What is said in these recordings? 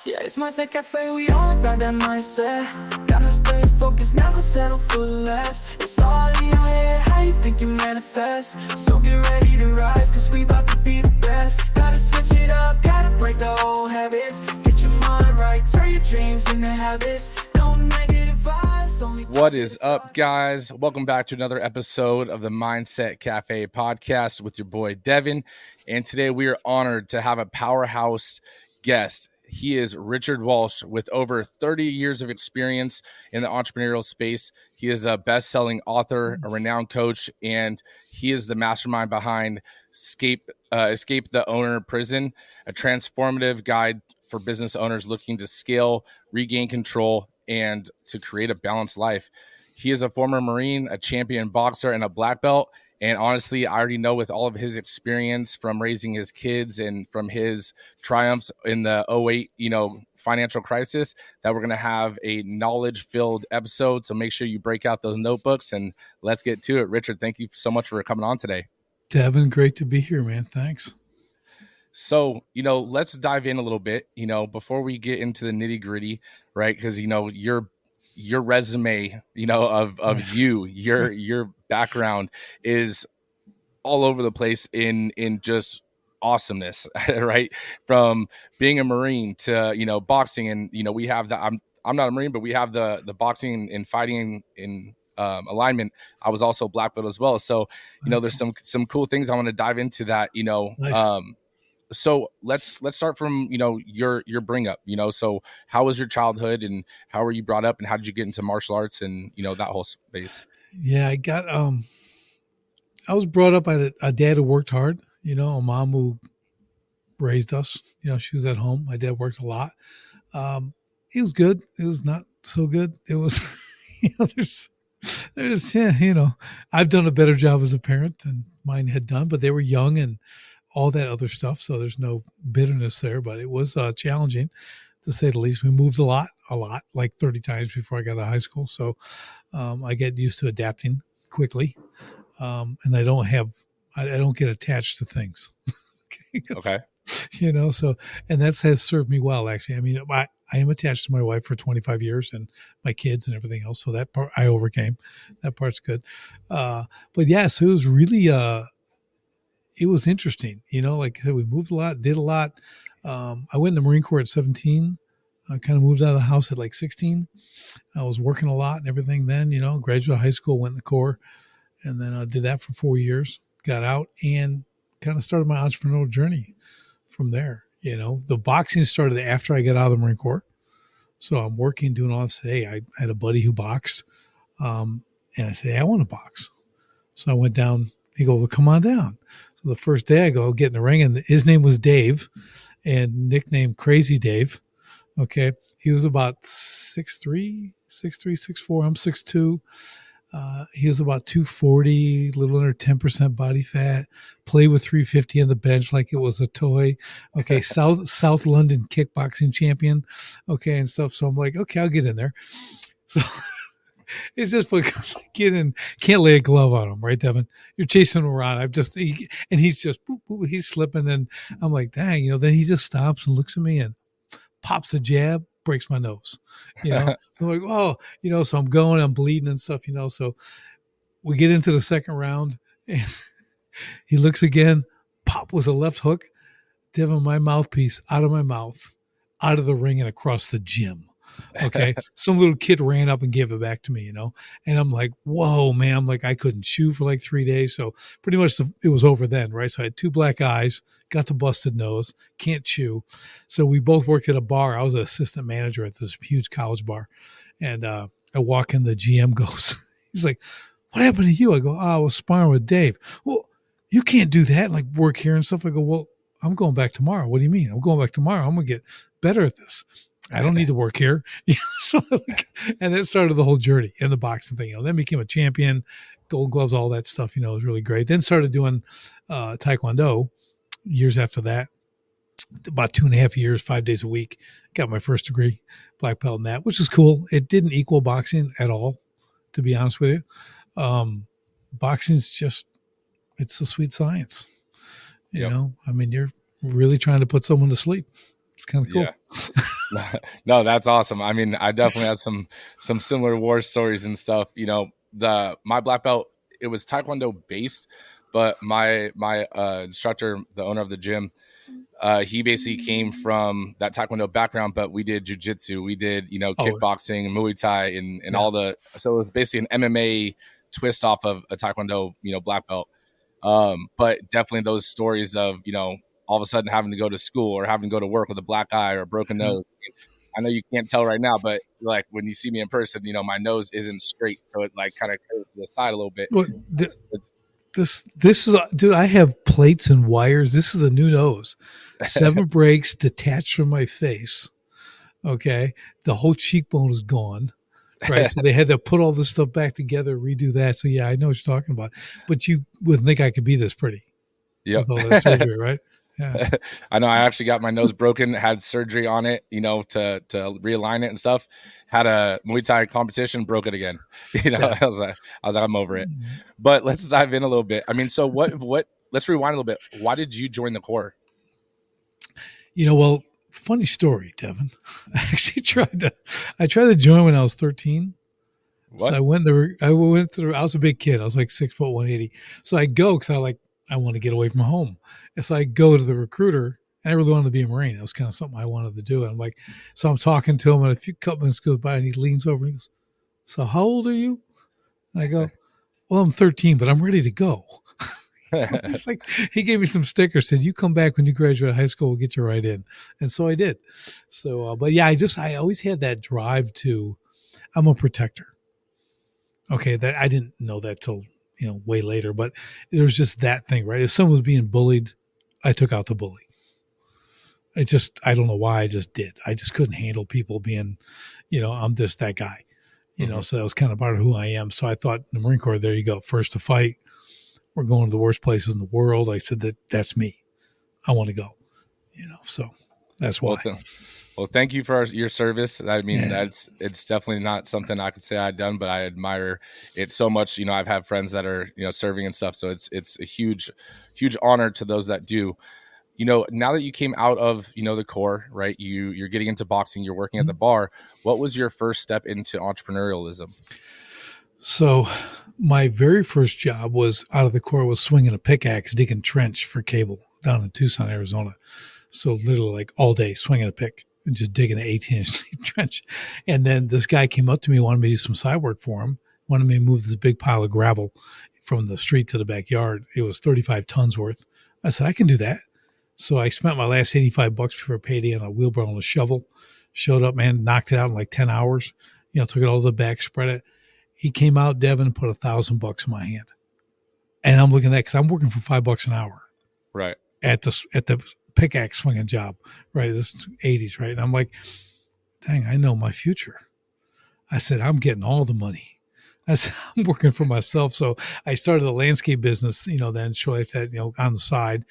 Yeah, it's mindset cafe, we all got that mindset. Gotta stay focused, never settle for less. It's all in your head, how you think you manifest. So get ready to rise, cause we about to be the best. Gotta switch it up, gotta break the old habits. Get your mind right, turn your dreams into habits. No negative vibes, only What is up, guys? Welcome back to another episode of the Mindset Cafe podcast with your boy Devin. And today we are honored to have a powerhouse guest. He is Richard Walsh with over 30 years of experience in the entrepreneurial space. He is a best-selling author, a renowned coach, and he is the mastermind behind Escape the Owner Prison, a transformative guide for business owners looking to scale, regain control, and to create a balanced life. He is a former Marine, a champion boxer, and a black belt. And honestly, I already know with all of his experience from raising his kids and from his triumphs in the 08, financial crisis, that we're going to have a knowledge-filled episode. So make sure you break out those notebooks and let's get to it. Richard, thank you so much for coming on today. Devin, great to be here, man. Thanks. So, let's dive in a little bit, before we get into the nitty gritty, right? Because, your resume, of your background is all over the place in just awesomeness, right? From being a Marine to, boxing, and, we have the, I'm not a Marine, but we have the boxing and fighting in alignment. I was also black belt as well. So, there's some cool things I want to dive into that, Nice. So let's start from, your bring up, so how was your childhood and how were you brought up and how did you get into martial arts and, that whole space? Yeah, I was brought up by a dad who worked hard, a mom who raised us, she was at home. My dad worked a lot. It was good. It was not so good. It was, I've done a better job as a parent than mine had done, but they were young and all that other stuff. So there's no bitterness there, but it was challenging to say the least. We moved a lot, like 30 times before I got out of high school. So I get used to adapting quickly. And I don't get attached to things. Okay. So, and that has served me well, actually. I mean, I am attached to my wife for 25 years and my kids and everything else. So that part I overcame. That part's good. But yeah, so it was really, it was interesting, like I said, we moved a lot, did a lot. I went in the Marine Corps at 17. I kind of moved out of the house at like 16. I was working a lot and everything then, graduated high school, went in the Corps, and then I did that for 4 years, got out and kind of started my entrepreneurial journey from there. The boxing started after I got out of the Marine Corps. So I'm working, doing all this today. I had a buddy who boxed, and I said, hey, I want to box. So I went down. He goes, well, come on down. So the first day I go get in the ring, and his name was Dave and nicknamed Crazy Dave. Okay. He was about 6'3", 6'4". I'm 6'2". He was about 240, a little under 10% body fat, played with 350 on the bench like it was a toy. Okay. South London kickboxing champion. Okay. And stuff. So I'm like, okay, I'll get in there. So it's just because I get in, can't lay a glove on him, right, Devin? You're chasing him around. And he's just, boop, boop, he's slipping. And I'm like, dang, then he just stops and looks at me and pops a jab, breaks my nose, So I'm like, oh, so I'm going, I'm bleeding and stuff, So we get into the second round and he looks again, pop was a left hook, Devin, my mouthpiece out of my mouth, out of the ring and across the gym. Okay. Some little kid ran up and gave it back to me, and I'm like, whoa, man. I'm like, I couldn't chew for like 3 days. So pretty much it was over then. Right. So I had 2 black eyes, got the busted nose, can't chew. So we both worked at a bar. I was an assistant manager at this huge college bar. And I walk in, the GM goes, he's like, what happened to you? I go, I was sparring with Dave. Well, you can't do that. Like work here and stuff. I go, well, I'm going back tomorrow. What do you mean? I'm going back tomorrow. I'm going to get better at this. I don't need to work here. And that started the whole journey in the boxing thing. Then became a champion, gold gloves, all that stuff, was really great. Then started doing Taekwondo years after that, about 2.5 years, 5 days a week. Got my first degree, black belt in that, which is cool. It didn't equal boxing at all, to be honest with you. Boxing's just, it's a sweet science. You know, I mean, you're really trying to put someone to sleep. It's kind of cool. Yeah. No, that's awesome. I mean, I definitely have some similar war stories and stuff. You know, my black belt, it was Taekwondo based, but my instructor, the owner of the gym, he basically came from that Taekwondo background, but we did jujitsu, we did, you know, Oh, kickboxing and Muay Thai and yeah. all so it was basically an MMA twist off of a Taekwondo, you know, black belt. But definitely those stories of, you know, all of a sudden having to go to school or having to go to work with a black eye or a broken Yeah. nose. I know you can't tell right now, but like when you see me in person, you know, my nose isn't straight. So it like kind of curves to the side a little bit. Well, It's this is, dude, I have plates and wires. This is a new nose. 7 breaks detached from my face. Okay. The whole cheekbone is gone. Right. So they had to put all this stuff back together, redo that. So yeah, I know what you're talking about. But you wouldn't think I could be this pretty Yep. with all that surgery, right? Yeah. I know I actually got my nose broken, had surgery on it, you know, to realign it and stuff. Had a Muay Thai competition, broke it again. You know, Yeah. I was like, I'm over it. But let's dive in a little bit. I mean, so what let's rewind a little bit. Why did you join the Corps? You know, well, funny story, Devin. I actually tried to join when I was 13. What? So I went through, I was a big kid. I was like 6 foot 180. So I go because I want to get away from home. And so I go to the recruiter and I really wanted to be a Marine. That was kind of something I wanted to do. And I'm like, so I'm talking to him and a few couple minutes goes by and he leans over and he goes, so how old are you? And I go, well, I'm 13, but I'm ready to go. It's like, he gave me some stickers, said, you come back when you graduate high school, we'll get you right in. And so I did. So, but yeah, I always had that drive I'm a protector. Okay. That I didn't know that till, you know, way later, but there's just that thing, right? If someone was being bullied, I took out the bully. I don't know why, I just did. I just couldn't handle people being, you know, I'm just that guy, you know, so that was kind of part of who I am. So I thought in the Marine Corps, there you go. First to fight. We're going to the worst places in the world. I said that's me. I want to go, you know, so that's why. Well, thank you for your service. I mean, Yeah. it's definitely not something I could say I've done, but I admire it so much. You know, I've had friends that are, you know, serving and stuff. So it's a huge honor to those that do. You know, now that you came out of, you know, the Corps, right? You're getting into boxing, you're working at the bar. What was your first step into entrepreneurialism? So my very first job was out of the Corps, was swinging a pickaxe, digging trench for cable down in Tucson, Arizona. So literally like all day swinging a pick and just digging an 18-inch trench. And then this guy came up to me, wanted me to do some side work for him, wanted me to move this big pile of gravel from the street to the backyard. It was 35 tons worth. I said, I can do that. So I spent my last $85 before payday on a wheelbarrow and a shovel. Showed up, man, knocked it out in like 10 hours. You know, took it all to the back, spread it. He came out, Devin, put $1,000 in my hand. And I'm looking at that because I'm working for $5 an hour. Right. At the pickaxe swinging job, right? This 80s, right? And I'm like, dang, I know my future. I said, I'm getting all the money. I said, I'm working for myself. So I started a landscape business, you know, then shortly after that, you know, on the side,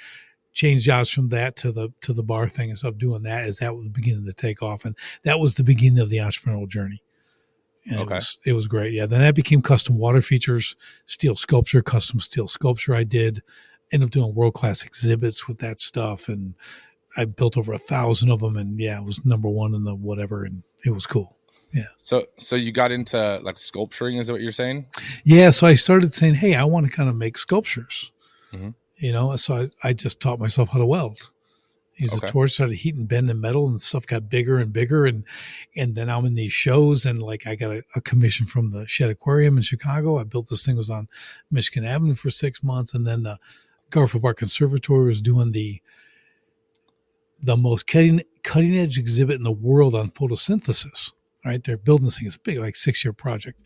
changed jobs from that to the bar thing and stuff, doing that as that was beginning to take off. And that was the beginning of the entrepreneurial journey. And Okay. it was great. Yeah. Then that became custom water features, custom steel sculpture I did. Ended up doing world-class exhibits with that stuff. And I built over 1,000 of them. And yeah, it was number one in the whatever. And it was cool. Yeah. So you got into like sculpturing, is that what you're saying? Yeah. So I started saying, hey, I want to kind of make sculptures, Mm-hmm. you know? So I just taught myself how to weld. Used a torch, started heating, bending metal, and stuff got bigger and bigger. And then I'm in these shows, and like I got a commission from the Shedd Aquarium in Chicago. I built this thing, was on Michigan Avenue for 6 months, and then the Garfield Park Conservatory was doing the most cutting edge exhibit in the world on photosynthesis. Right, they're building this thing. It's a big, like 6-year project,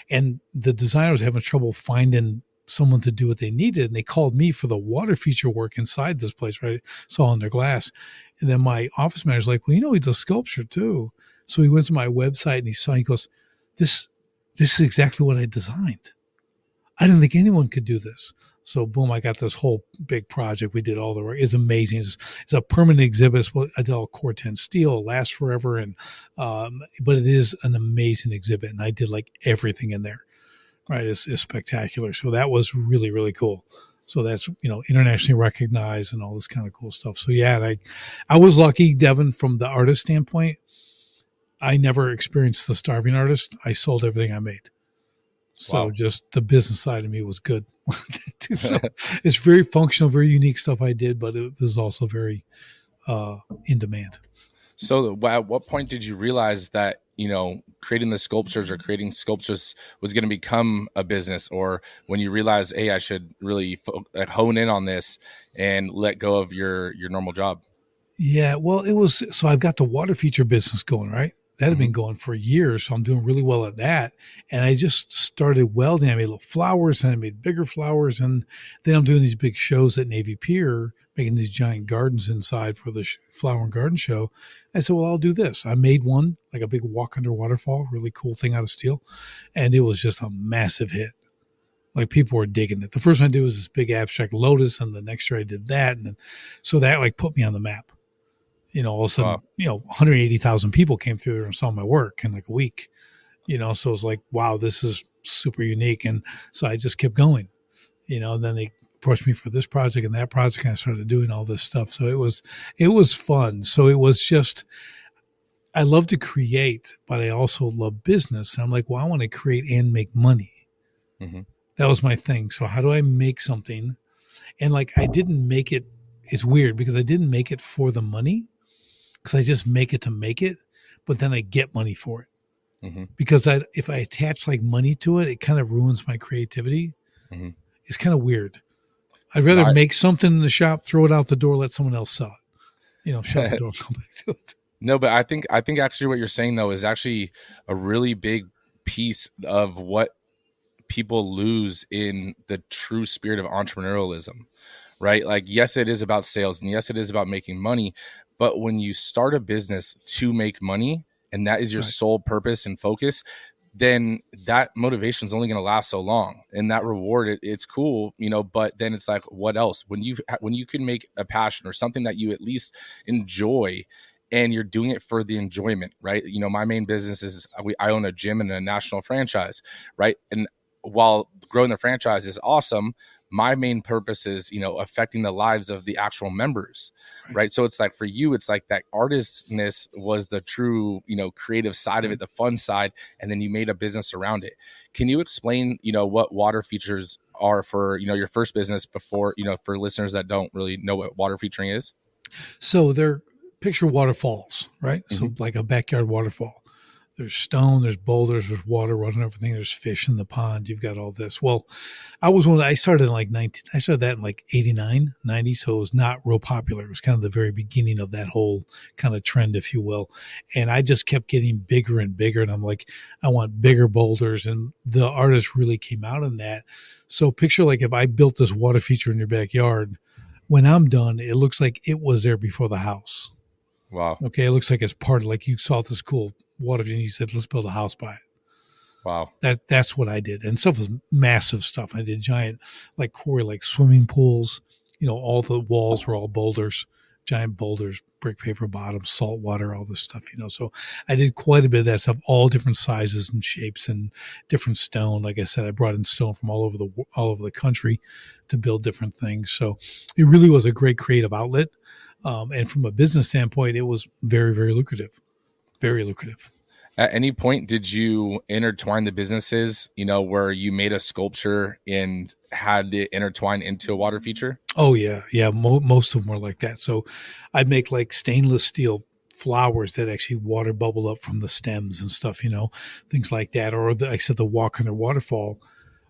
and the designer was having trouble finding someone to do what they needed. And they called me for the water feature work inside this place, right? It's all under glass. And then my office manager's like, well, you know, he does sculpture too. So he went to my website and he goes, this is exactly what I designed. I didn't think anyone could do this. So boom, I got this whole big project. We did all the work. It's amazing. It's a permanent exhibit. I did all Core 10 steel. It lasts forever. And, but it is an amazing exhibit. And I did like everything in there. Right, is spectacular. So that was really, really cool. So that's, you know, internationally recognized and all this kind of cool stuff. So yeah, I was lucky, Devin, from the artist standpoint. I never experienced the starving artist. I sold everything I made. So Wow. just the business side of me was good. So it's very functional, very unique stuff I did, but it was also very in demand. So at what point did you realize that, creating the sculptures or creating sculptures was going to become a business, or when you realized, hey, I should really hone in on this and let go of your normal job? Yeah, well, it was so I've got the water feature business going, right? That had Mm-hmm. been going for years, so I'm doing really well at that. And I just started welding. I made little flowers, and I made bigger flowers, and then I'm doing these big shows at Navy Pier, making these giant gardens inside for the flower and garden show. I said, well, I'll do this. I made one, like a big walk under waterfall, really cool thing out of steel, and it was just a massive hit. Like people were digging it. The first one I did was this big abstract lotus, and the next year I did that, and then, so that like put me on the map. All of a sudden, Wow. 180,000 people came through there and saw my work in like a week, so it's like, wow, this is super unique. And so I just kept going, and then they approached me for this project and that project, and I started doing all this stuff. So it was fun. So it was just, I love to create, but I also love business. And I'm like, well, I want to create and make money. Mm-hmm. That was my thing. So how do I make something? And like, I didn't make it. It's weird because I didn't make it for the money, because I just make it to make it, but then I get money for it. Mm-hmm. Because if I attach like money to it, it kind of ruins my creativity. Mm-hmm. It's kind of weird. I'd rather make something in the shop, throw it out the door, let someone else sell it. Shut the door and come back to it. No, but I think actually what you're saying though is actually a really big piece of what people lose in the true spirit of entrepreneurialism, right? Like, yes, it is about sales, and yes, it is about making money. But when you start a business to make money, and that is your sole purpose and focus, then that motivation is only going to last so long. And that reward, it's cool, but then it's like, what else? When you can make a passion or something that you at least enjoy, and you're doing it for the enjoyment, right? My main business is I own a gym and a national franchise, right? And while growing the franchise is awesome, my main purpose is, affecting the lives of the actual members, right? So it's like, for you, it's like that artistness was the true, creative side of it, the fun side, and then you made a business around it. Can you explain, what water features are for, your first business before, for listeners that don't really know what water featuring is? So they're picture waterfalls, right? Mm-hmm. So like a backyard waterfall. There's stone, there's boulders, there's water running everything. There's fish in the pond. You've got all this. Well, I started in like I started that in like 89, 90. So it was not real popular. It was kind of the very beginning of that whole kind of trend, if you will. And I just kept getting bigger and bigger. And I'm like, I want bigger boulders. And the artist really came out in that. So picture like if I built this water feature in your backyard, when I'm done, it looks like it was there before the house. Wow. Okay. It looks like it's part of, like, you saw this cool water and you said, let's build a house by it. Wow. That's what I did. And stuff was massive stuff. I did giant, like quarry, like swimming pools, all the walls were all boulders, giant boulders, brick paper bottom, salt water, all this stuff, so I did quite a bit of that stuff, all different sizes and shapes and different stone. Like I said, I brought in stone from all over the country to build different things. So it really was a great creative outlet. And from a business standpoint, it was very, very lucrative. Very lucrative. At any point, did you intertwine the businesses, where you made a sculpture and had it intertwine into a water feature? Oh, yeah. Yeah. Most of them were like that. So I'd make like stainless steel flowers that actually water bubble up from the stems and stuff, things like that. Or like I said, the walk under waterfall.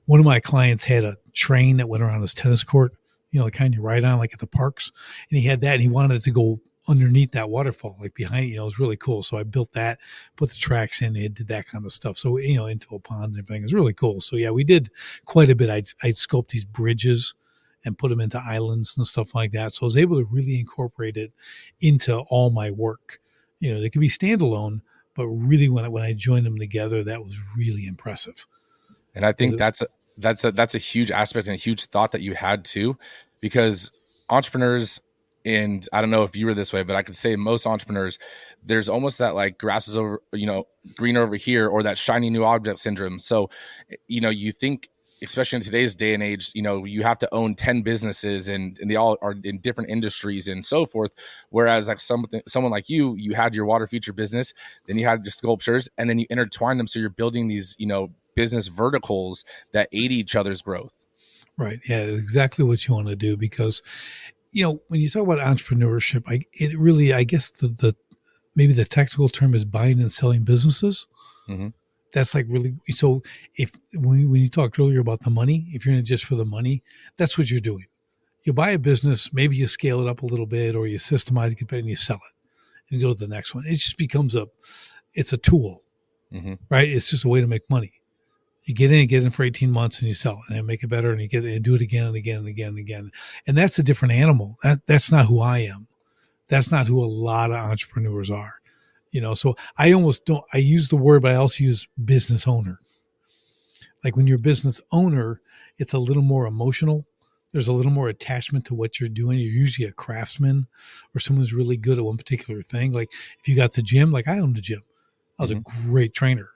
One of my clients had a train that went around his tennis court, the kind you ride on like at the parks. And he had that, and he wanted it to go underneath that waterfall, like behind, it was really cool. So I built that, put the tracks in, it did that kind of stuff. So, into a pond and everything. It was really cool. So yeah, we did quite a bit. I'd sculpt these bridges and put them into islands and stuff like that. So I was able to really incorporate it into all my work. They could be standalone, but really when I joined them together, that was really impressive. And I think that's a huge aspect and a huge thought that you had too, because entrepreneurs, and I don't know if you were this way, but I could say most entrepreneurs, there's almost that like grass is over, greener over here, or that shiny new object syndrome. So, you think especially in today's day and age, you have to own 10 businesses and they all are in different industries and so forth. Whereas like someone like you had your water feature business, then you had your sculptures, and then you intertwine them. So you're building these, business verticals that aid each other's growth. Right. Yeah, exactly what you want to do, because, when you talk about entrepreneurship, I guess the maybe the technical term is buying and selling businesses. Mm-hmm. That's like really, so when you talked earlier about the money, if you're in it just for the money, that's what you're doing. You buy a business, maybe you scale it up a little bit, or you systemize it, and you sell it and go to the next one. It just becomes it's a tool, mm-hmm. right? It's just a way to make money. You get in for 18 months and you sell it and make it better, and you get it and do it again and again and again and again. And that's a different animal. That's not who I am. That's not who a lot of entrepreneurs are. So I almost don't, I use the word, but I also use business owner. Like when you're a business owner, it's a little more emotional. There's a little more attachment to what you're doing. You're usually a craftsman or someone who's really good at one particular thing. Like if you got the gym, like I owned the gym. I was mm-hmm. a great trainer.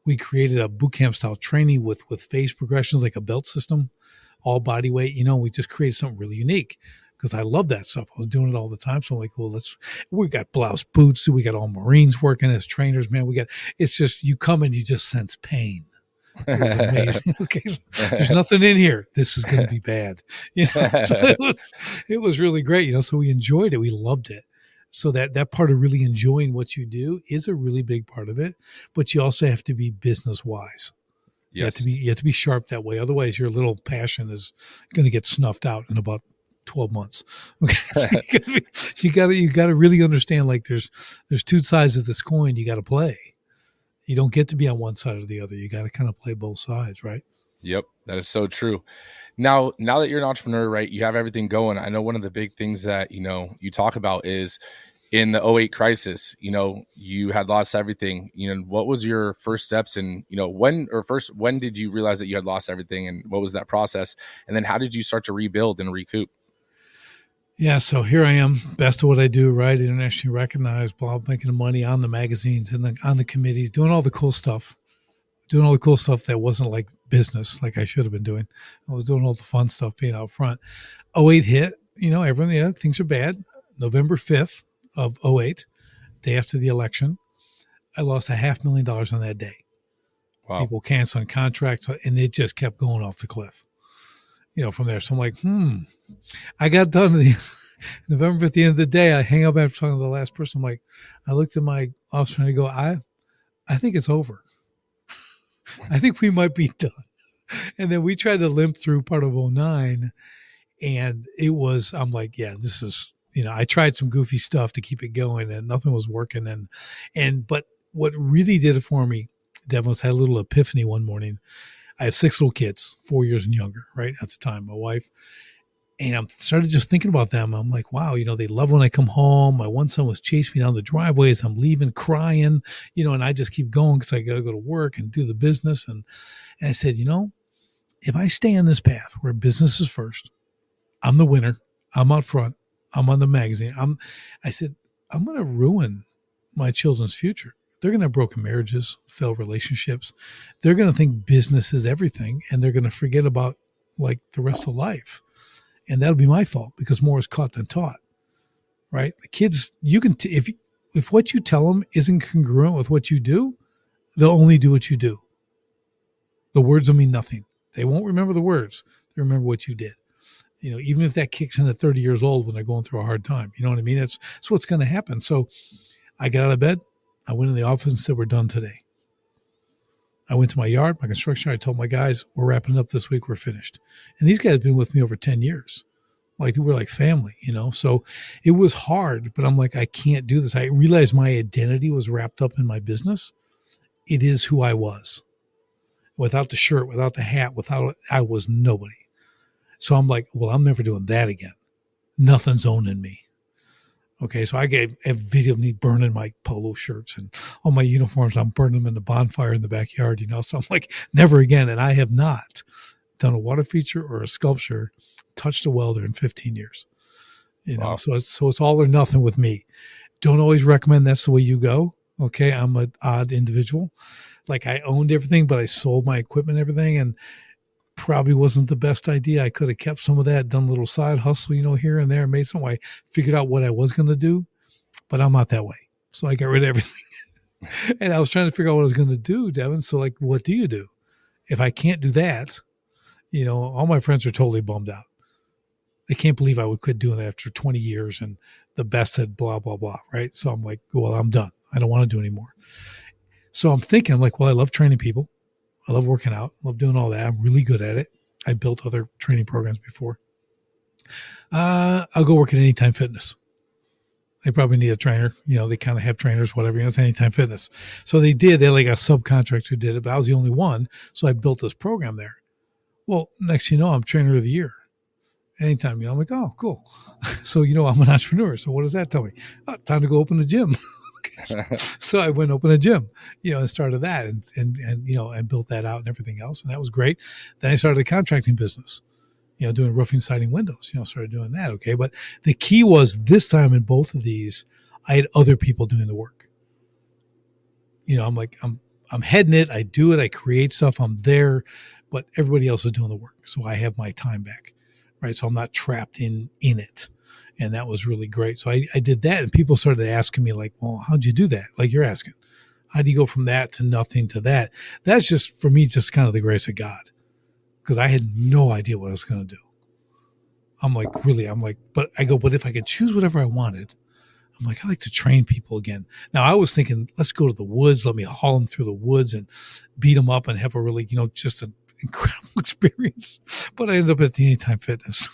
We created a boot camp style training with phase progressions, like a belt system, all body weight. We just created something really unique, because I love that stuff. I was doing it all the time. So I'm like, well, we got blouse boots. We got all Marines working as trainers, man. It's just, you come and you just sense pain. It was amazing. Okay. So there's nothing in here. This is going to be bad. So it was really great. So we enjoyed it. We loved it. So that part of really enjoying what you do is a really big part of it, but you also have to be business wise. Yes. You have to be sharp that way. Otherwise your little passion is going to get snuffed out in about 12 months. Okay. So you got to really understand, like there's two sides of this coin you got to play. You don't get to be on one side or the other. You got to kind of play both sides, right? Yep. That is so true. Now that you're an entrepreneur, right, you have everything going. I know one of the big things that, you talk about is in the '08 crisis, you had lost everything. What was your first steps, and, when did you realize that you had lost everything, and what was that process? And then how did you start to rebuild and recoup? Yeah, so here I am, best of what I do, right? Internationally recognized, making the money on the magazines and on the committees, doing all the cool stuff that wasn't like business, like I should have been doing. I was doing all the fun stuff, being out front. '08 hit, everyone, things are bad. November 5th of '08, day after the election, I lost $500,000 on that day. Wow. People canceling contracts, and it just kept going off the cliff, from there. So I'm like, I got done November 5th, at the end of the day. I hang up after talking to the last person. I'm like, I looked at my officer and I go, I think it's over. I think we might be done. And then we tried to limp through part of '09, and I'm like, yeah, this is, I tried some goofy stuff to keep it going and nothing was working. But what really did it for me, Devin, was I had a little epiphany one morning. I have 6 little kids, 4 years and younger, right? At the time, my wife. And I started just thinking about them. I'm like, wow, they love when I come home. My one son was chasing me down the driveway as I'm leaving, crying, and I just keep going because I got to go to work and do the business. And I said, if I stay on this path where business is first, I'm the winner, I'm out front, I'm on the magazine. I said, I'm going to ruin my children's future. They're going to have broken marriages, failed relationships. They're going to think business is everything, and they're going to forget about like the rest of life. And that'll be my fault, because more is caught than taught, right? The kids, you can, if what you tell them isn't congruent with what you do, they'll only do what you do. The words will mean nothing. They won't remember the words. They remember what you did. Even if that kicks in at 30 years old when they're going through a hard time, you know what I mean? That's what's going to happen. So I got out of bed. I went in the office and said, we're done today. I went to my yard, my construction yard. I told my guys, we're wrapping up this week. We're finished. And these guys have been with me over 10 years. Like, we're like family, So it was hard, but I'm like, I can't do this. I realized my identity was wrapped up in my business. It is who I was. Without the shirt, without the hat, I was nobody. So I'm like, well, I'm never doing that again. Nothing's owning me. Okay, so I gave a video of me burning my polo shirts and all my uniforms. I'm burning them in the bonfire in the backyard, So I'm like, never again. And I have not done a water feature or a sculpture, touched a welder in 15 years. Wow. So it's all or nothing with me. Don't always recommend that's the way you go. Okay, I'm an odd individual. Like, I owned everything, but I sold my equipment and everything. And probably wasn't the best idea. I could have kept some of that, done a little side hustle, here and there, made some way, figured out what I was going to do, but I'm not that way. So I got rid of everything. And I was trying to figure out what I was going to do, Devin. So like, what do you do? If I can't do that, all my friends are totally bummed out. They can't believe I would quit doing that after 20 years and the best at blah, blah, blah. Right. So I'm like, well, I'm done. I don't want to do anymore. So I'm thinking, I'm like, well, I love training people. I love working out. I love doing all that. I'm really good at it. I built other training programs before. I'll go work at Anytime Fitness. They probably need a trainer. They kind of have trainers, whatever. It's Anytime Fitness. So they did. They had like a subcontractor who did it, but I was the only one. So I built this program there. Well, next thing you know, I'm trainer of the year. Anytime, I'm like, oh, cool. So, I'm an entrepreneur. So what does that tell me? Oh, time to go open a gym. So I went open a gym, and started that and built that out and everything else. And that was great. Then I started a contracting business, doing roofing, siding, windows, started doing that. Okay. But the key was this time in both of these, I had other people doing the work. I'm like, I'm heading it. I do it. I create stuff. I'm there, but everybody else is doing the work. So I have my time back. Right. So I'm not trapped in it. And that was really great. So I did that, and people started asking me like, well, how'd you do that? Like you're asking, how do you go from that to nothing to that? That's just for me, just kind of the grace of God, because I had no idea what I was going to do. But if I could choose whatever I wanted, I'm like, I like to train people again. Now I was thinking, let's go to the woods. Let me haul them through the woods and beat them up and have a really, just an incredible experience. But I ended up at the Anytime Fitness.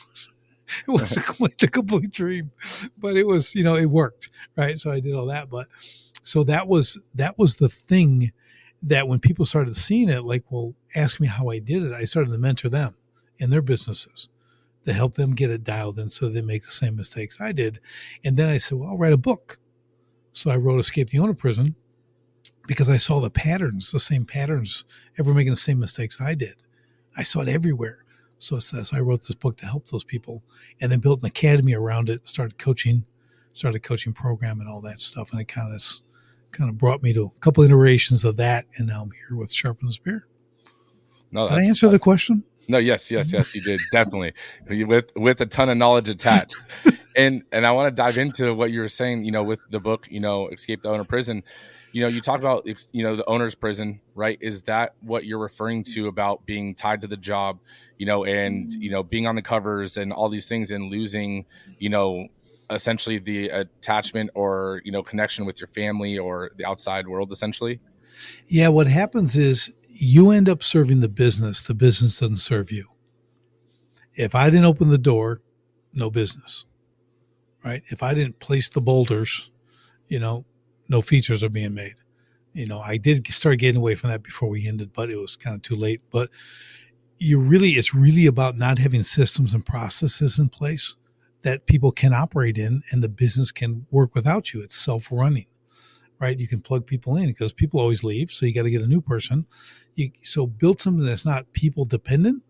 It wasn't quite the complete dream, but it was, it worked. Right. So I did all that. But so that was the thing that when people started seeing it, like, well, ask me how I did it. I started to mentor them in their businesses to help them get it dialed in so they make the same mistakes I did. And then I said, well, I'll write a book. So I wrote Escape the Owner Prison because I saw the same patterns, everyone making the same mistakes I did. I saw it everywhere. So I wrote this book to help those people, and then built an academy around it, started a coaching program and all that stuff. And it kind of brought me to a couple iterations of that. And now I'm here with Sharpen the Spear. No, did I answer the question? No, yes, you did. Definitely. With a ton of knowledge attached. And I want to dive into what you were saying, with the book, Escape the Owner Prison. You talk about, the owner's prison, right? Is that what you're referring to about being tied to the job, and, being on the covers and all these things and losing, essentially the attachment or, connection with your family or the outside world, essentially? Yeah. What happens is you end up serving the business doesn't serve you. If I didn't open the door, no business, right? If I didn't place the boulders, no features are being made. I did start getting away from that before we ended, but it was kind of too late. But it's really about not having systems and processes in place that people can operate in, and the business can work without you. It's self-running, right? You can plug people in because people always leave. So you got to get a new person. So build something that's not people dependent.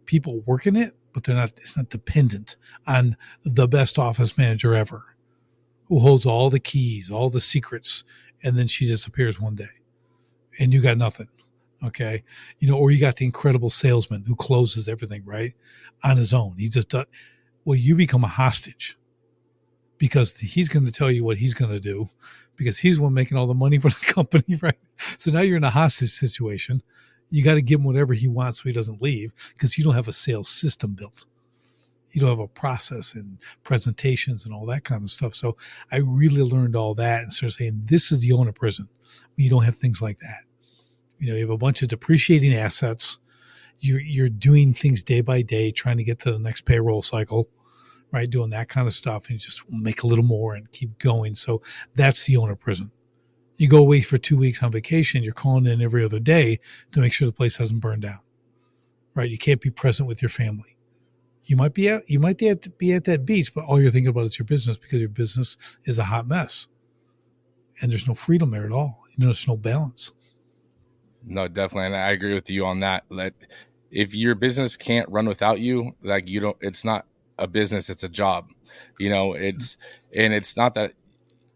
People work in it, but it's not dependent on the best office manager ever, who holds all the keys, all the secrets, and then she disappears one day and you got nothing. Okay. Or you got the incredible salesman who closes everything, right, on his own. He just does. Well, you become a hostage because he's going to tell you what he's going to do because he's the one making all the money for the company, right? So now you're in a hostage situation. You got to give him whatever he wants so he doesn't leave because you don't have a sales system built. You don't have a process and presentations and all that kind of stuff. So I really learned all that and started saying, this is the owner prison. You don't have things like that. You have a bunch of depreciating assets. You're doing things day by day, trying to get to the next payroll cycle, right? Doing that kind of stuff. And you just make a little more and keep going. So that's the owner prison. You go away for 2 weeks on vacation. You're calling in every other day to make sure the place hasn't burned down, right? You can't be present with your family. You might be at that beach, but all you're thinking about is your business because your business is a hot mess, and there's no freedom there at all. There's no balance. No, definitely, and I agree with you on that. That if your business can't run without you, it's not a business; it's a job. It's not that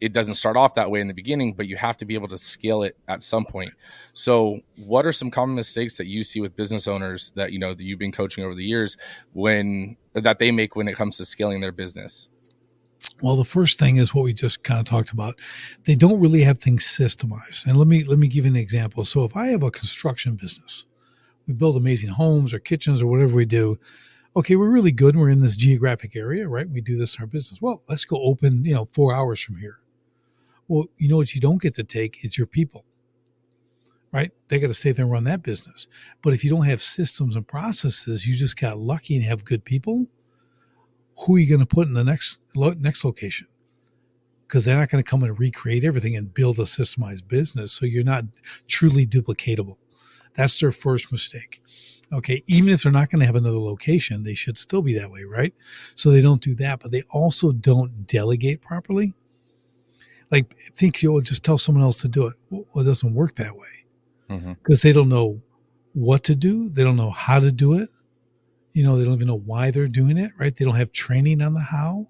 it doesn't start off that way in the beginning, but you have to be able to scale it at some point. So what are some common mistakes that you see with business owners that, that you've been coaching over the years that they make when it comes to scaling their business? Well, the first thing is what we just kind of talked about. They don't really have things systemized. And let me give you an example. So if I have a construction business, we build amazing homes or kitchens or whatever we do. Okay, we're really good. And we're in this geographic area, right? We do this in our business. Well, let's go open, 4 hours from here. Well, what you don't get to take is your people, right? They got to stay there and run that business. But if you don't have systems and processes, you just got lucky and have good people. Who are you going to put in the next location? Because they're not going to come and recreate everything and build a systemized business. So you're not truly duplicatable. That's their first mistake. Okay. Even if they're not going to have another location, they should still be that way, right? So they don't do that, but they also don't delegate properly. Like think you'll just tell someone else to do it. Well, it doesn't work that way because they don't know what to do. They don't know how to do it. They don't even know why they're doing it, right? They don't have training on the how.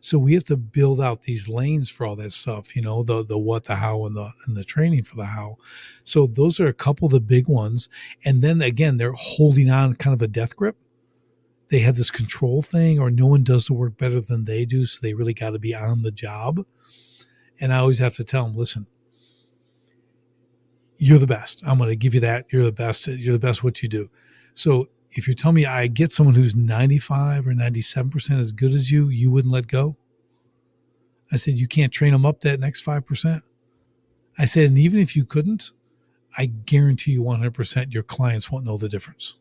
So we have to build out these lanes for all that stuff, the what, the how, and the training for the how. So those are a couple of the big ones. And then again, they're holding on kind of a death grip. They have this control thing, or no one does the work better than they do. So they really got to be on the job. And I always have to tell them, listen, you're the best. I'm going to give you that. You're the best. You're the best what you do. So if you tell me I get someone who's 95 or 97% as good as you, you wouldn't let go. I said, you can't train them up that next 5%. I said, and even if you couldn't, I guarantee you 100% your clients won't know the difference.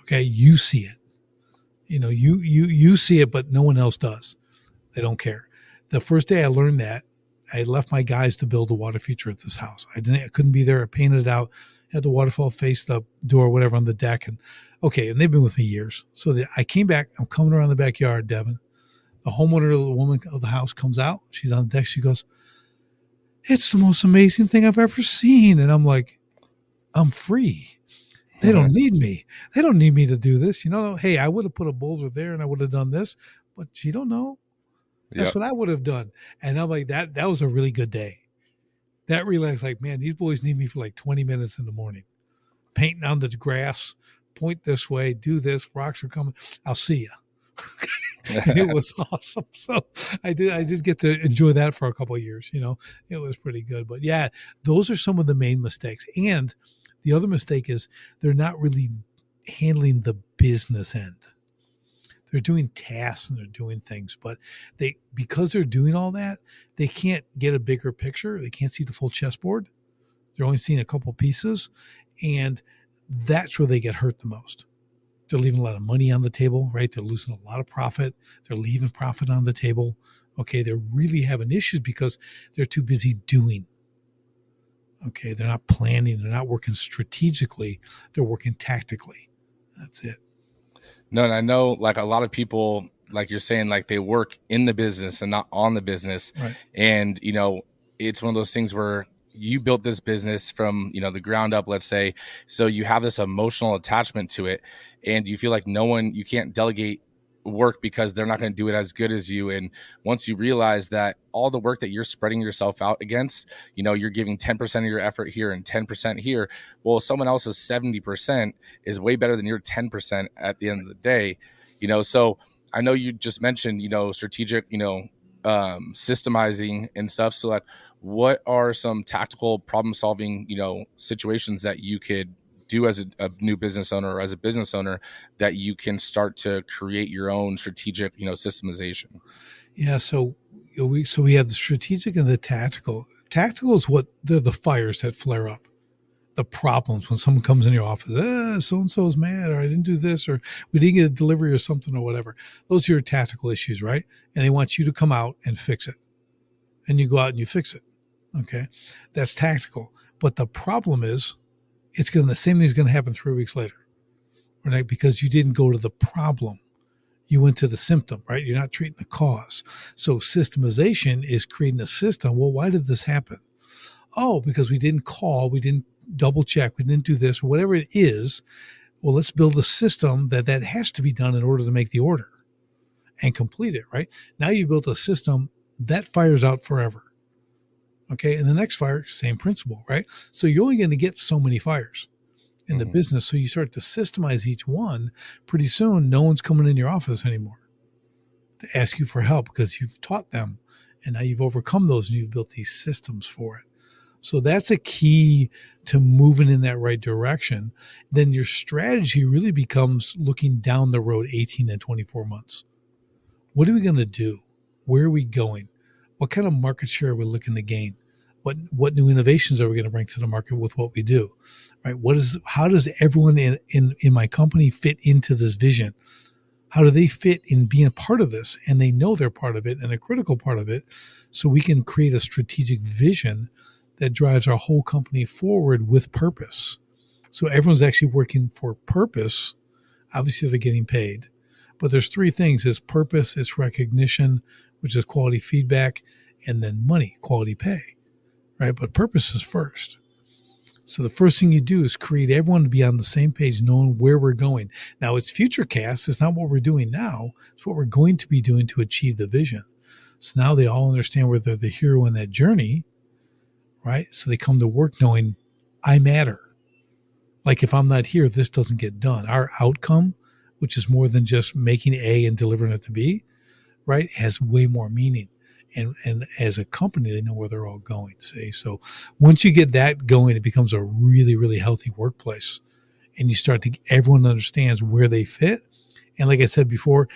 Okay. You see it, you see it, but no one else does. They don't care. The first day I learned that, I left my guys to build a water feature at this house. I couldn't be there. I painted it out. Had the waterfall face the door, whatever, on the deck. And they've been with me years. So I came back. I'm coming around the backyard, Devin. The homeowner, the woman of the house, comes out. She's on the deck. She goes, "It's the most amazing thing I've ever seen." And I'm like, I'm free. They don't need me. They don't need me to do this. Hey, I would have put a boulder there and I would have done this, but you don't know. That's what I would have done. And I'm like, that was a really good day. That relaxed, like, man, these boys need me for like 20 minutes in the morning. Painting on the grass, point this way, do this, rocks are coming. I'll see you. And it was awesome. So I did get to enjoy that for a couple of years. It was pretty good. But yeah, those are some of the main mistakes. And the other mistake is they're not really handling the business end. They're doing tasks and they're doing things, but because they're doing all that, they can't get a bigger picture. They can't see the full chessboard. They're only seeing a couple pieces, and that's where they get hurt the most. They're leaving a lot of money on the table, right? They're losing a lot of profit. They're leaving profit on the table. Okay. They're really having issues because they're too busy doing. Okay. They're not planning. They're not working strategically. They're working tactically. That's it. No, and I know like a lot of people, like you're saying, like they work in the business and not on the business. Right. And, it's one of those things where you built this business from, the ground up, let's say. So you have this emotional attachment to it and you feel like you can't delegate work because they're not going to do it as good as you. And once you realize that all the work that you're spreading yourself out against, you're giving 10% of your effort here and 10% here. Well, someone else's 70% is way better than your 10% at the end of the day. So I know you just mentioned, strategic, systemizing and stuff. So like, what are some tactical problem solving, situations that you could do as a new business owner or as a business owner that you can start to create your own strategic, systemization? Yeah. So we have the strategic and the tactical. Tactical is what they're the fires that flare up, the problems when someone comes in your office, so-and-so is mad, or I didn't do this, or we didn't get a delivery or something or whatever. Those are your tactical issues, right? And they want you to come out and fix it. And you go out and you fix it. Okay. That's tactical. But the problem is, the same thing's going to happen 3 weeks later, right? Because you didn't go to the problem. You went to the symptom, right? You're not treating the cause. So systemization is creating a system. Well, why did this happen? Oh, because we didn't call, we didn't double check, we didn't do this, or whatever it is. Well, let's build a system that has to be done in order to make the order and complete it, right? Now you built a system that fire's out forever. Okay. And the next fire, same principle, right? So you're only going to get so many fires in the business. So you start to systemize each one. Pretty soon, no one's coming in your office anymore to ask you for help because you've taught them and now you've overcome those and you've built these systems for it. So that's a key to moving in that right direction. Then your strategy really becomes looking down the road 18 and 24 months. What are we going to do? Where are we going? What kind of market share are we looking to gain? What new innovations are we going to bring to the market with what we do? Right? How does everyone in my company fit into this vision? How do they fit in being a part of this? And they know they're part of it and a critical part of it. So we can create a strategic vision that drives our whole company forward with purpose. So everyone's actually working for purpose. Obviously they're getting paid, but there's three things: it's purpose, it's recognition, which is quality feedback, and then money, quality pay, right? But purpose is first. So the first thing you do is create everyone to be on the same page, knowing where we're going. Now it's future cast. It's not what we're doing now. It's what we're going to be doing to achieve the vision. So now they all understand where they're the hero in that journey, right? So they come to work knowing I matter. Like if I'm not here, this doesn't get done. Our outcome, which is more than just making A and delivering it to B, right, has way more meaning. And as a company, they know where they're all going. See, so once you get that going, it becomes a really, really healthy workplace. And you start to, everyone understands where they fit. And like I said before,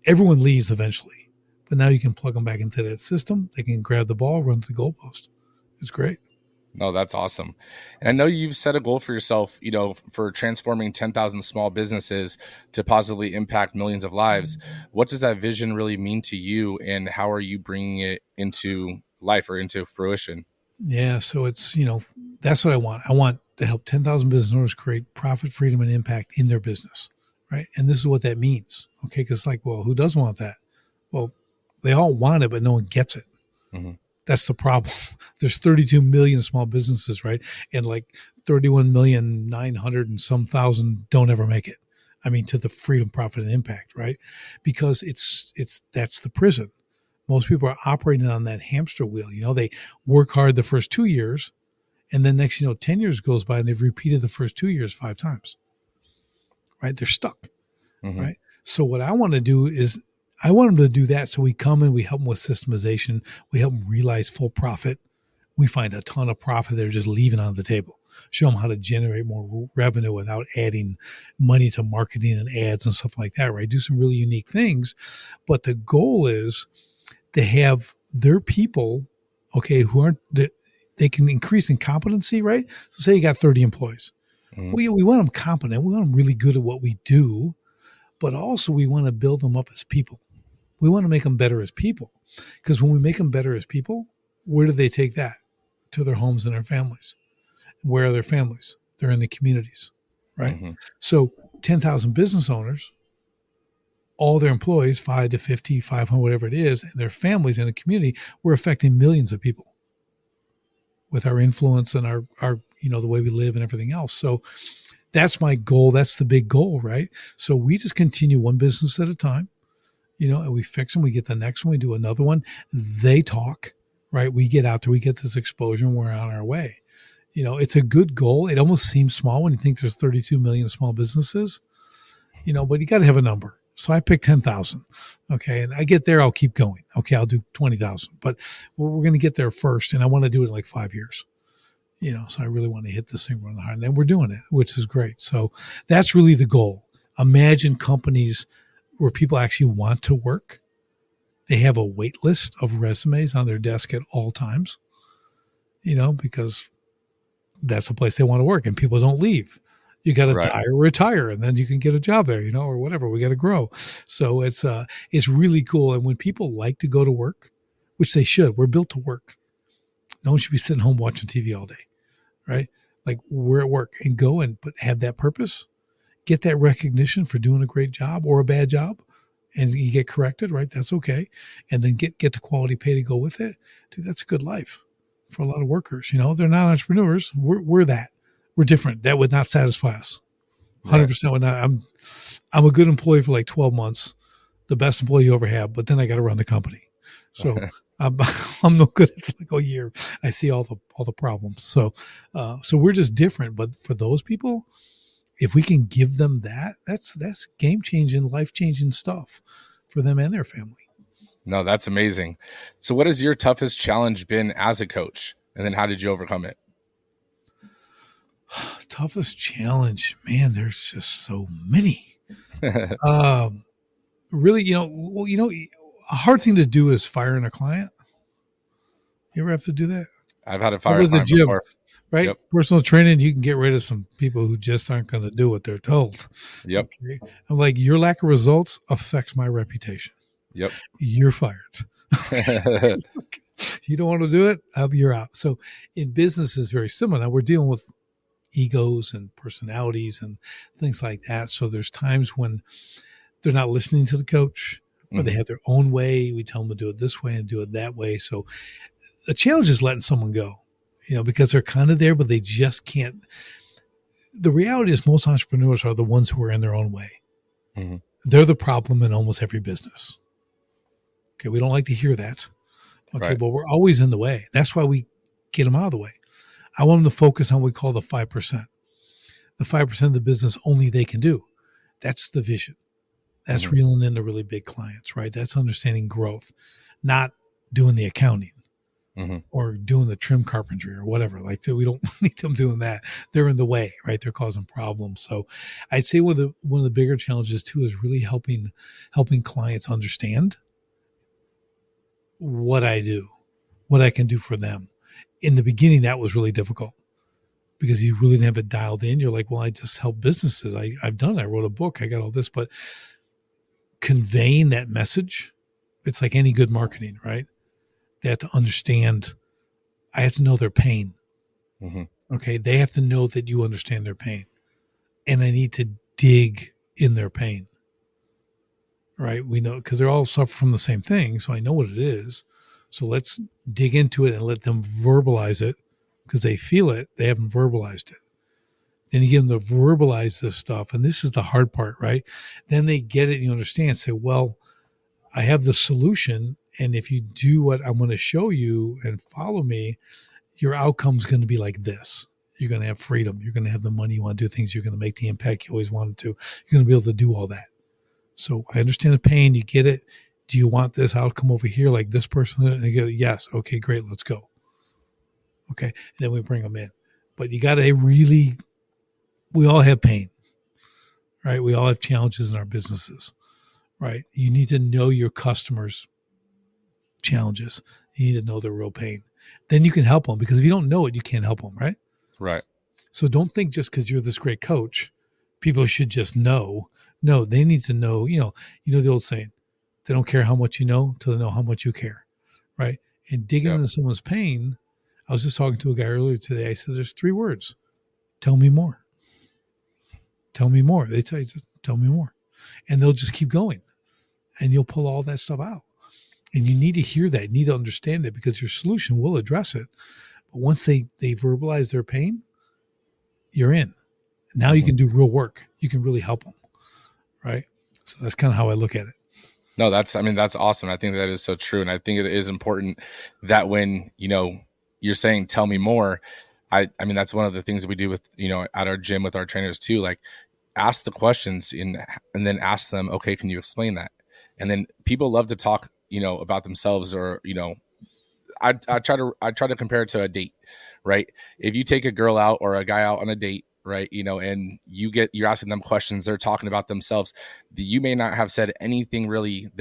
everyone leaves eventually. But now you can plug them back into that system. They can grab the ball, run to the goalpost. It's great. No, that's awesome. And I know you've set a goal for yourself, for transforming 10,000 small businesses to positively impact millions of lives. What does that vision really mean to you, and how are you bringing it into life or into fruition? Yeah. So it's, that's what I want. I want to help 10,000 business owners create profit, freedom, and impact in their business. Right. And this is what that means. Okay. Cause who doesn't want that? Well, they all want it, but no one gets it. Mm-hmm. That's the problem. There's 32 million small businesses, right? And 31,900,000 and some thousand don't ever make it. I mean, to the freedom, profit, and impact, right? Because that's the prison. Most people are operating on that hamster wheel. They work hard the first 2 years, and then next, 10 years goes by and they've repeated the first 2 years 5 times, right? They're stuck, right? So what I want to do is I want them to do that. So we come and we help them with systemization. We help them realize full profit. We find a ton of profit they're just leaving on the table. Show them how to generate more revenue without adding money to marketing and ads and stuff like that, right? Do some really unique things. But the goal is to have their people, okay, they can increase in competency, right? So say you got 30 employees. Mm-hmm. We want them competent. We want them really good at what we do, but also we want to build them up as people. We want to make them better as people, because when we make them better as people, where do they take that? To their homes and their families. Where are their families? They're in the communities, right? Mm-hmm. So 10,000 business owners, all their employees, 5 to 50, 500, whatever it is, and their families in the community, we're affecting millions of people with our influence and our the way we live and everything else. So that's my goal. That's the big goal, right? So we just continue one business at a time. And we fix them. We get the next one. We do another one. They talk, right? We get out there. We get this exposure and we're on our way. It's a good goal. It almost seems small when you think there's 32 million small businesses, but you got to have a number. So I picked 10,000. Okay. And I get there, I'll keep going. Okay. I'll do 20,000, but we're going to get there first. And I want to do it in 5 years. So I really want to hit this thing running hard. And then we're doing it, which is great. So that's really the goal. Imagine companies where people actually want to work. They have a wait list of resumes on their desk at all times, because that's the place they want to work and people don't leave. You got to die or retire and then you can get a job there, or whatever. We got to grow. So it's really cool. And when people like to go to work, which they should, we're built to work. No one should be sitting home watching TV all day, right? We're at work and go but have that purpose. Get that recognition for doing a great job or a bad job, and you get corrected, right? That's okay. And then get the quality pay to go with it. Dude, that's a good life for a lot of workers. They're not entrepreneurs. We're that. We're different. That would not satisfy us. 100% would not. I'm a good employee for 12 months, the best employee you ever have, but then I got to run the company. So I'm, I'm no good at like a year. I see all the problems. So we're just different. But for those people, if we can give them that, that's game changing, life changing stuff for them and their family. No, that's amazing. So what has your toughest challenge been as a coach? And then how did you overcome it? Toughest challenge, man, there's just so many. Really, a hard thing to do is firing a client. You ever have to do that? I've had a Or fire with the client gym, before. right? Yep. Personal training, you can get rid of some people who just aren't going to do what they're told. Yep. Okay. I'm like, your lack of results affects my reputation. Yep. You're fired. You don't want to do it, you're out. So in business is very similar. Now we're dealing with egos and personalities and things like that. So there's times when they're not listening to the coach, or they have their own way. We tell them to do it this way and do it that way. So the challenge is letting someone go, because they're kind of there, but they just can't. The reality is most entrepreneurs are the ones who are in their own way. Mm-hmm. They're the problem in almost every business. Okay. We don't like to hear that. Okay. Right. But we're always in the way. That's why we get them out of the way. I want them to focus on what we call the 5%. The 5% of the business only they can do. That's the vision. That's reeling in the really big clients, right? That's understanding growth, not doing the accounting or doing the trim carpentry or whatever. Like we don't need them doing that. They're in the way, right? They're causing problems. So I'd say one of the bigger challenges too is really helping clients understand what I do, what I can do for them. In the beginning, that was really difficult because you really didn't have it dialed in. You're like, well, I just help businesses. I've done it. I wrote a book. I got all this, but conveying that message, it's like any good marketing, right? They have to understand. I have to know their pain. Okay. They have to know that you understand their pain, and I need to dig in their pain, right? We know because they're all suffer from the same thing. So I know what it is. So let's dig into it and let them verbalize it because they feel it. They haven't verbalized it. Then you get them to verbalize this stuff. And this is the hard part, right? Then they get it and you understand. Say, well, I have the solution. And if you do what I'm going to show you and follow me, your outcome's going to be like this. You're going to have freedom. You're going to have the money you want to do things. You're going to make the impact you always wanted to. You're going to be able to do all that. So I understand the pain. You get it. Do you want this outcome over here like this person? And they go, yes. Okay, great. Let's go. Okay. And then we bring them in. But you got to really, we all have pain, right? We all have challenges in our businesses, right? You need to know your customers' challenges. You need to know their real pain. Then you can help them, because if you don't know it, you can't help them, right? Right. So don't think just because you're this great coach, people should just know. No, they need to know, the old saying, they don't care how much you know till they know how much you care, right? And digging into someone's pain, I was just talking to a guy earlier today. I said, there's 3 words. Tell me more. Tell me more. They tell you, just tell me more. And they'll just keep going. And you'll pull all that stuff out. And you need to hear that. You need to understand it, because your solution will address it. But once they verbalize their pain, you're in. Now you can do real work. You can really help them, right? So that's kind of how I look at it. No, that's awesome. I think that is so true. And I think it is important that when, you're saying, tell me more. I mean, that's one of the things that we do with, at our gym with our trainers too, like ask the questions and then ask them, okay, can you explain that? And then people love to talk, about themselves, or, I try to compare it to a date, right? If you take a girl out or a guy out on a date, right, and you're asking them questions, they're talking about themselves. You may not have said anything really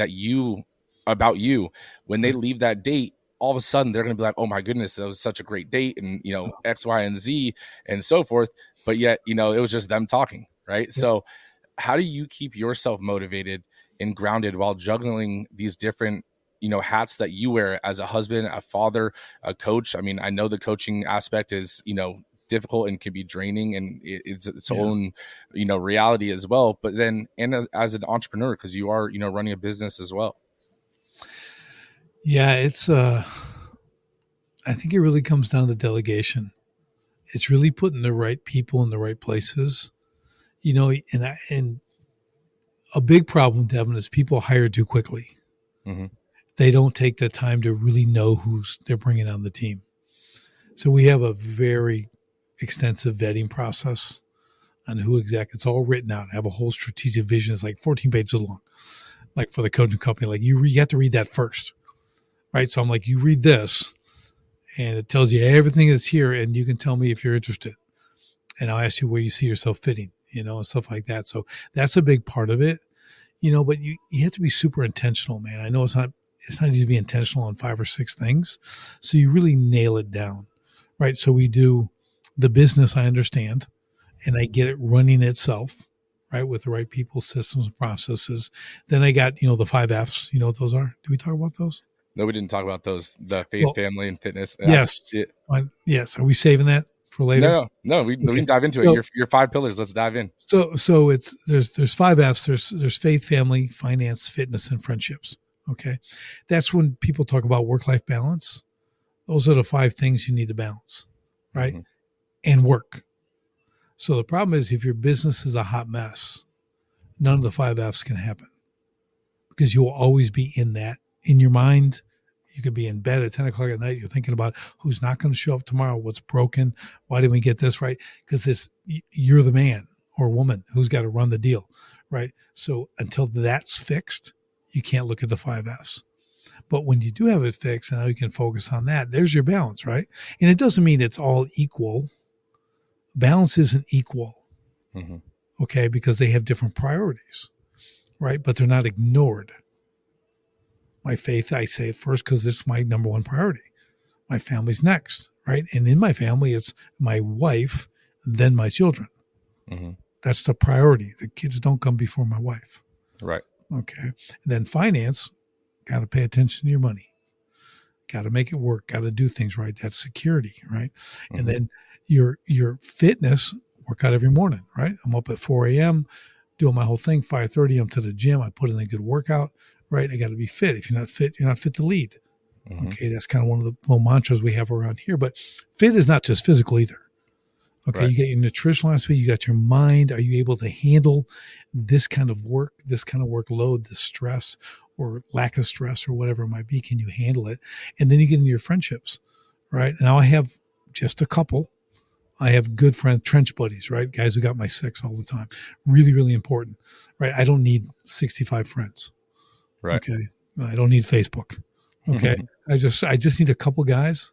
about you. When they leave that date, all of a sudden they're going to be like, oh my goodness, that was such a great date, and X, Y, and Z and so forth. But yet, it was just them talking, right? Yeah. So how do you keep yourself motivated and grounded while juggling these different hats that you wear as a husband, a father, a coach? I mean, I know the coaching aspect is difficult and can be draining, and it's its own reality as well. But then, and as an entrepreneur, because you are running a business as well. Yeah, it's I think it really comes down to delegation. It's really putting the right people in the right places, and a big problem, Devin, is people hire too quickly. they don't take the time to really know who they're bringing on the team. So we have a very extensive vetting process on who exactly. It's all written out. I have a whole strategic vision. It's like 14 pages long. Like for the coaching company, like you have to read that first, right? So I'm like, you read this, and it tells you everything that's here, and you can tell me if you're interested, and I'll ask you where you see yourself fitting, and stuff like that. So that's a big part of it, But you have to be super intentional, man. I know it's not easy to be intentional on 5 or 6 things, so you really nail it down, right? So we do the business. I understand, and I get it running itself, right, with the right people, systems, and processes. Then I got, the 5 F's. You know what those are? Did we talk about those? No, we didn't talk about those. The faith, family, and fitness. Yes. Yes. Are we saving that for later? No. We can dive into it. Your 5 pillars. Let's dive in. So there's 5 F's. There's faith, family, finance, fitness, and friendships. Okay. That's when people talk about work-life balance. Those are the 5 things you need to balance, right? Mm-hmm. And work. So the problem is if your business is a hot mess, none of the 5 F's can happen because you will always be in that. In your mind, you could be in bed at 10 o'clock at night. You're thinking about who's not going to show up tomorrow, what's broken, why didn't we get this right? Because you're the man or woman who's got to run the deal, right? So until that's fixed, you can't look at the 5 F's. But when you do have it fixed and now you can focus on that, there's your balance, right? And it doesn't mean it's all equal. Balance isn't equal, okay, because they have different priorities, right? But they're not ignored. My faith, I say it first because it's my number one priority. My family's next, right? And in my family, it's my wife, then my children. Mm-hmm. That's the priority. The kids don't come before my wife. Right. Okay. And then finance, got to pay attention to your money. Got to make it work. Got to do things right. That's security, right? Mm-hmm. And then your fitness, work out every morning, right? I'm up at 4 a.m., doing my whole thing. 5:30, I'm to the gym. I put in a good workout, right? I got to be fit. If you're not fit, you're not fit to lead. Mm-hmm. Okay, that's kind of one of the little mantras we have around here. But fit is not just physical either. Okay, right. You got your nutritional aspect, you got your mind. Are you able to handle this kind of work, this kind of workload, the stress or lack of stress or whatever it might be? Can you handle it? And then you get into your friendships, right? Now I have just a couple. I have good friends, trench buddies, right? Guys who got my 6 all the time. Really, really important, right? I don't need 65 friends. Right. Okay. I don't need Facebook. Okay. I just need a couple guys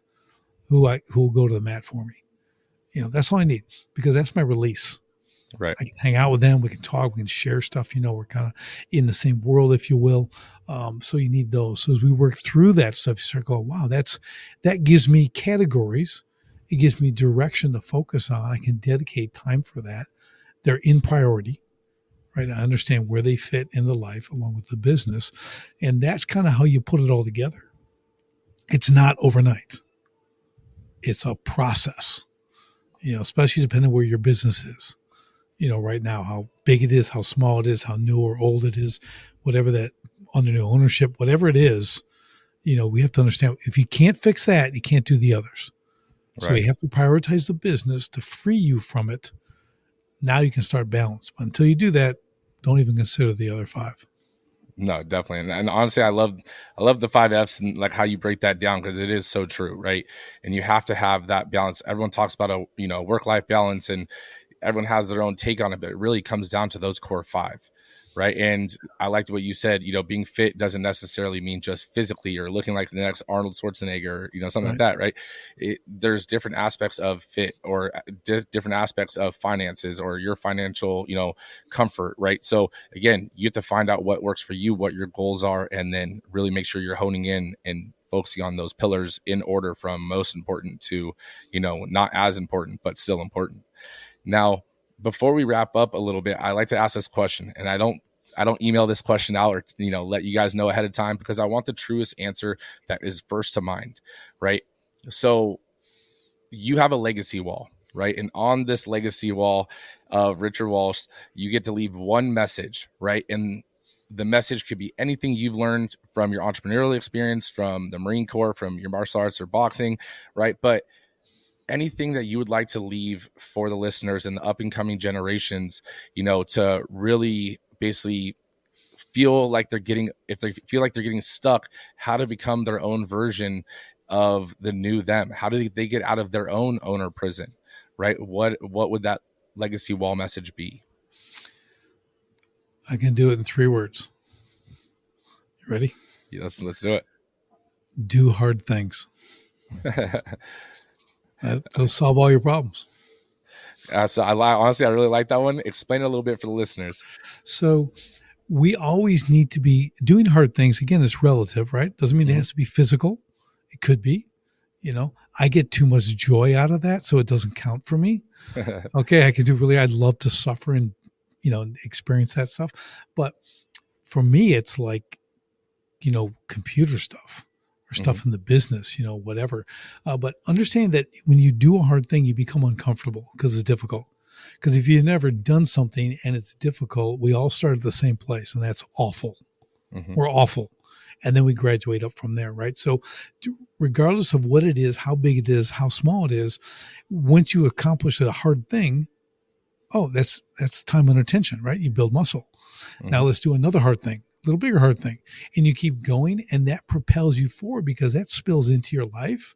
who will go to the mat for me. That's all I need because that's my release. Right. I can hang out with them. We can talk. We can share stuff. We're kind of in the same world, if you will. So you need those. So as we work through that stuff, you start going, wow, that gives me categories. It gives me direction to focus on. I can dedicate time for that. They're in priority, right? I understand where they fit in the life along with the business. And that's kind of how you put it all together. It's not overnight. It's a process, especially depending where your business is, right now, how big it is, how small it is, how new or old it is, whatever that under new ownership, whatever it is, we have to understand if you can't fix that, you can't do the others. So you have to prioritize the business to free you from it. Now you can start balance. But until you do that, don't even consider the other 5. No, definitely. And honestly, I love the 5 F's and like how you break that down because it is so true, right? And you have to have that balance. Everyone talks about a work-life balance and everyone has their own take on it, but it really comes down to those core 5. Right. And I liked what you said, being fit doesn't necessarily mean just physically or looking like the next Arnold Schwarzenegger, something like that. Right. There's different aspects of fit or different aspects of finances or your financial, comfort. Right. So again, you have to find out what works for you, what your goals are, and then really make sure you're honing in and focusing on those pillars in order from most important to, not as important, but still important. Now, before we wrap up a little bit, I like to ask this question, and I don't email this question out or, let you guys know ahead of time because I want the truest answer that is first to mind, right? So you have a legacy wall, right? And on this legacy wall of Richard Walsh, you get to leave one message, right? And the message could be anything you've learned from your entrepreneurial experience, from the Marine Corps, from your martial arts or boxing, right? But anything that you would like to leave for the listeners and the up and coming generations, to really basically feel like they're getting stuck, how to become their own version of the new them. How do they get out of their own owner prison, right? What would that legacy wall message be? I can do it in 3 words. You ready? Yeah, let's do it. Do hard things. They'll solve all your problems. So honestly, I really like that one. Explain it a little bit for the listeners. So we always need to be doing hard things. Again, it's relative, right? Doesn't mean it has to be physical. It could be, I get too much joy out of that, so it doesn't count for me. Okay. I'd love to suffer and, experience that stuff. But for me, it's like, computer stuff or stuff in the business, whatever. But understand that when you do a hard thing, you become uncomfortable because it's difficult. Because if you've never done something and it's difficult, we all start at the same place, and that's awful. We're awful. And then we graduate up from there, right? So regardless of what it is, how big it is, how small it is, once you accomplish a hard thing, that's time under tension, right? You build muscle. Now let's do another hard thing, a little bigger hard thing. And you keep going, and that propels you forward because that spills into your life.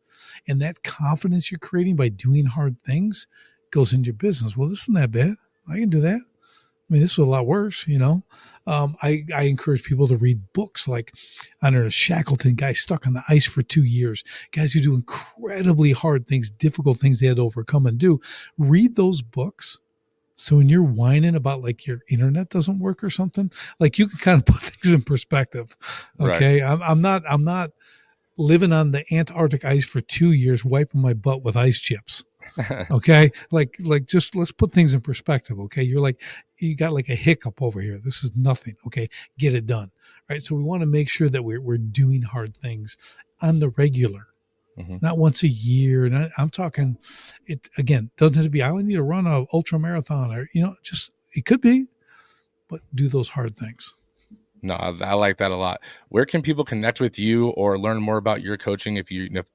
And that confidence you're creating by doing hard things goes into your business. Well, this isn't that bad. I can do that. I mean, this was a lot worse, I encourage people to read books like, I don't know, Shackleton, guy stuck on the ice for 2 years, guys who do incredibly hard things, difficult things they had to overcome and do. Read those books. So when you're whining about like your internet doesn't work or something, like you can kind of put things in perspective. Okay. Right. I'm not living on the Antarctic ice for 2 years, wiping my butt with ice chips. Okay. Like just let's put things in perspective. Okay. You got like a hiccup over here. This is nothing. Okay. Get it done. Right. So we want to make sure that we're doing hard things on the regular, not once a year. And I'm talking it again, doesn't have to be, I need to run a ultra marathon or, just, it could be, but do those hard things. No, I like that a lot. Where can people connect with you or learn more about your coaching if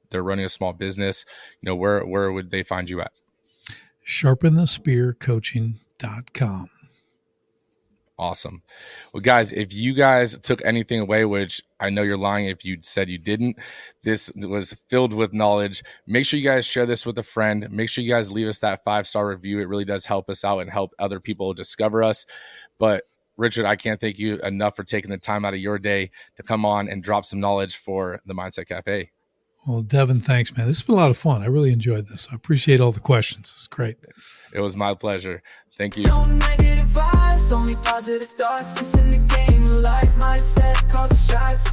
they're running a small business? Where would they find you at? sharpenthespearcoaching.com. Awesome. Well, guys, if you guys took anything away, which I know you're lying if you said you didn't, this was filled with knowledge. Make sure you guys share this with a friend. Make sure you guys leave us that 5-star review. It really does help us out and help other people discover us. But Richard, I can't thank you enough for taking the time out of your day to come on and drop some knowledge for the Mindset Cafe. Well, Devin, thanks, man. This has been a lot of fun. I really enjoyed this. I appreciate all the questions. It's great. It was my pleasure. Thank you. No negative vibes, only positive thoughts. Just in the game of life, mindset causes shots.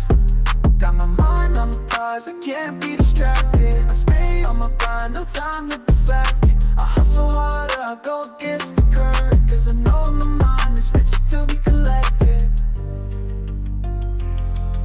Got my mind on the prize, I can't be distracted. I stay on my grind, no time to be slacking. I hustle hard, I go get